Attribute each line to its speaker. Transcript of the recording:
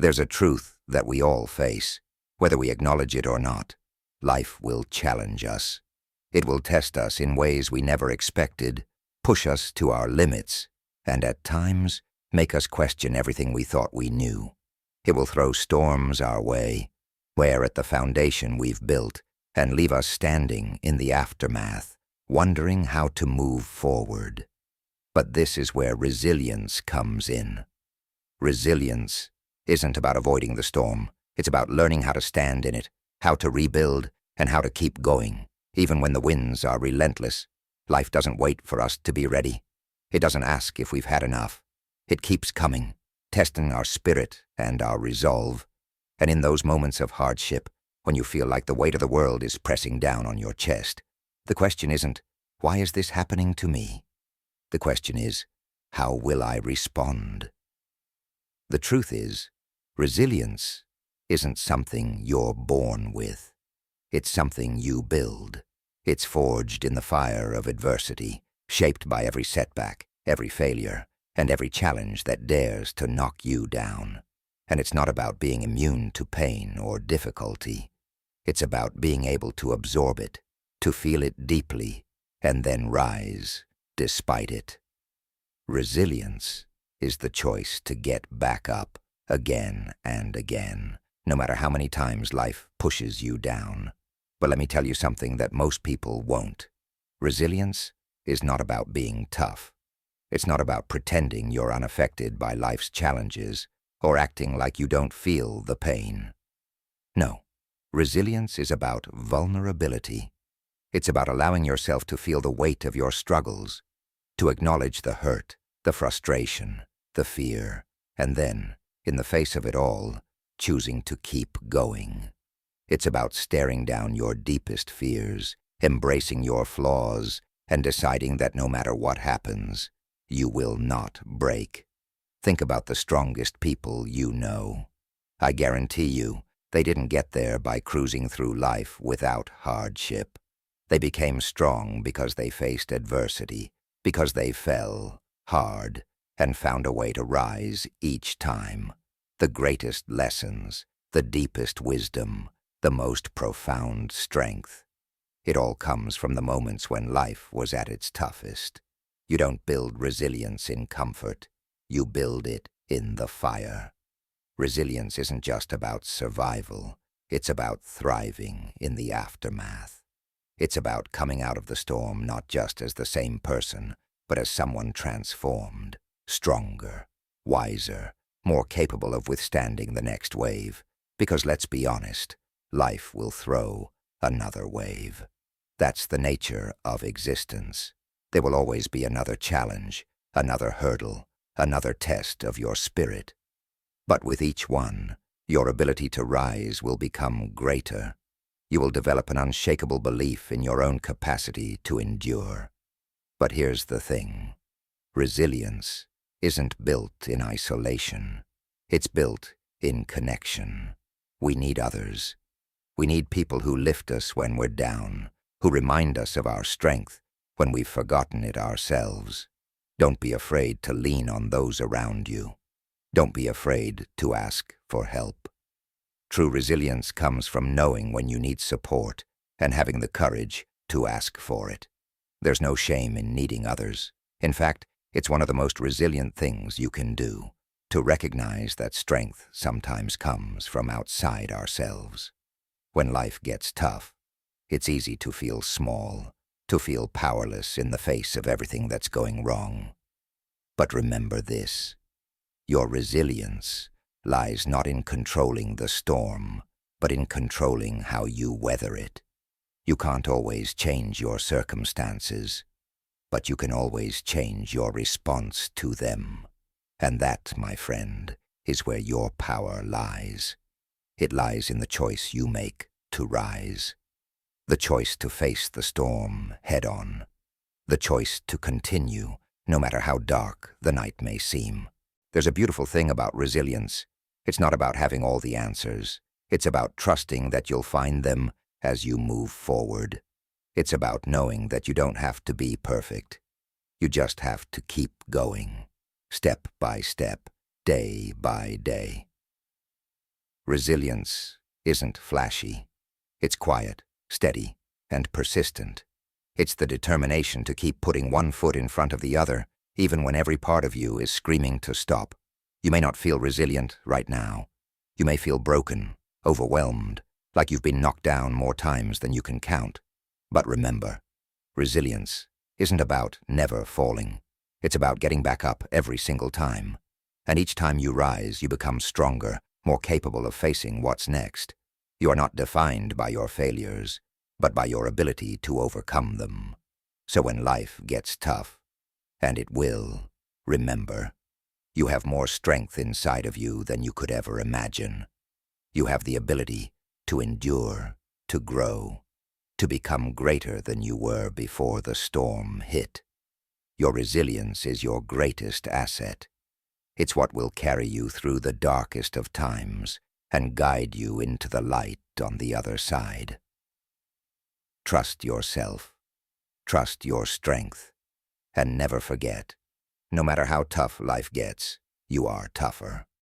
Speaker 1: There's a truth that we all face, whether we acknowledge it or not. Life will challenge us. It will test us in ways we never expected, push us to our limits, and at times make us question everything we thought we knew. It will throw storms our way, wear at the foundation we've built, and leave us standing in the aftermath, wondering how to move forward. But this is where resilience comes in. Resilience isn't about avoiding the storm. It's about learning how to stand in it, how to rebuild, and how to keep going, even when the winds are relentless. Life doesn't wait for us to be ready. It doesn't ask if we've had enough. It keeps coming, testing our spirit and our resolve. And in those moments of hardship, when you feel like the weight of the world is pressing down on your chest, the question isn't, why is this happening to me? The question is, how will I respond? The truth is, resilience isn't something you're born with. It's something you build. It's forged in the fire of adversity, shaped by every setback, every failure, and every challenge that dares to knock you down. And it's not about being immune to pain or difficulty. It's about being able to absorb it, to feel it deeply, and then rise despite it. Resilience is the choice to get back up again and again, no matter how many times life pushes you down. But let me tell you something that most people won't. Resilience is not about being tough. It's not about pretending you're unaffected by life's challenges or acting like you don't feel the pain. No, resilience is about vulnerability. It's about allowing yourself to feel the weight of your struggles, to acknowledge the hurt, the frustration, the fear, and then, in the face of it all, choosing to keep going. It's about staring down your deepest fears, embracing your flaws, and deciding that no matter what happens, you will not break. Think about the strongest people you know. I guarantee you, they didn't get there by cruising through life without hardship. They became strong because they faced adversity, because they fell hard and found a way to rise each time. The greatest lessons, the deepest wisdom, the most profound strength. It all comes from the moments when life was at its toughest. You don't build resilience in comfort. You build it in the fire. Resilience isn't just about survival. It's about thriving in the aftermath. It's about coming out of the storm not just as the same person, but as someone transformed, stronger, wiser, more capable of withstanding the next wave. Because let's be honest, life will throw another wave. That's the nature of existence. There will always be another challenge, another hurdle, another test of your spirit. But with each one, your ability to rise will become greater. You will develop an unshakable belief in your own capacity to endure. But here's the thing. Resilience isn't built in isolation. It's built in connection. We need others. We need people who lift us when we're down, who remind us of our strength when we've forgotten it ourselves. Don't be afraid to lean on those around you. Don't be afraid to ask for help. True resilience comes from knowing when you need support and having the courage to ask for it. There's no shame in needing others. In fact, it's one of the most resilient things you can do, to recognize that strength sometimes comes from outside ourselves. When life gets tough, it's easy to feel small, to feel powerless in the face of everything that's going wrong. But remember this, your resilience lies not in controlling the storm, but in controlling how you weather it. You can't always change your circumstances, but you can always change your response to them. And that, my friend, is where your power lies. It lies in the choice you make to rise. The choice to face the storm head-on. The choice to continue, no matter how dark the night may seem. There's a beautiful thing about resilience. It's not about having all the answers. It's about trusting that you'll find them as you move forward. It's about knowing that you don't have to be perfect. You just have to keep going, step by step, day by day. Resilience isn't flashy. It's quiet, steady, and persistent. It's the determination to keep putting one foot in front of the other, even when every part of you is screaming to stop. You may not feel resilient right now. You may feel broken, overwhelmed, like you've been knocked down more times than you can count. But remember, resilience isn't about never falling. It's about getting back up every single time. And each time you rise, you become stronger, more capable of facing what's next. You are not defined by your failures, but by your ability to overcome them. So when life gets tough, and it will, remember, you have more strength inside of you than you could ever imagine. You have the ability to endure, to grow, to become greater than you were before the storm hit. Your resilience is your greatest asset. It's what will carry you through the darkest of times and guide you into the light on the other side. Trust yourself. Trust your strength. And never forget, no matter how tough life gets, you are tougher.